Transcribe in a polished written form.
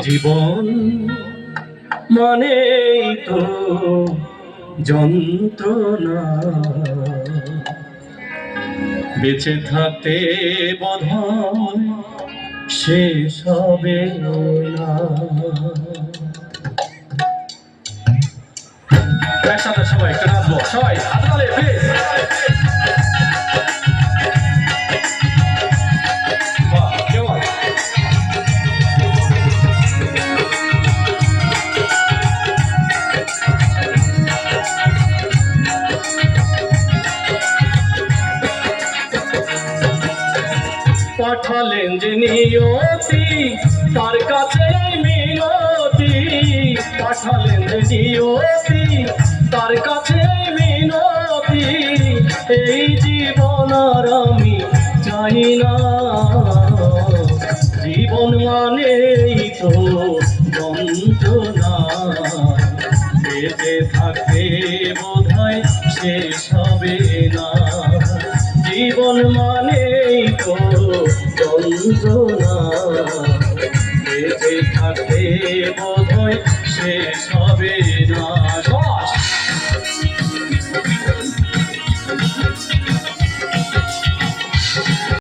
জীবন মানেই তো যন্ত্রণা, বেঁচে থাকতে বোধহয় শেষ হবে না। একসাথে সবাই একটু নাচবো, সবাই হাত তালে প্লিজ। পাঠালেন যে নিয়তি তার কাছে মিনতি, পাঠালেন যে নিয়তি তার কাছে মিনতি, এই জীবন আর আমি চাই না। জীবন মানেই তো যন্ত্রণা, বেঁচে থাকতে বোধহয় শেষ হবে না। জীবন মানেই তো যন্ত্রণা, বেঁচে থাকতে বোধহয় শেষ হবে না।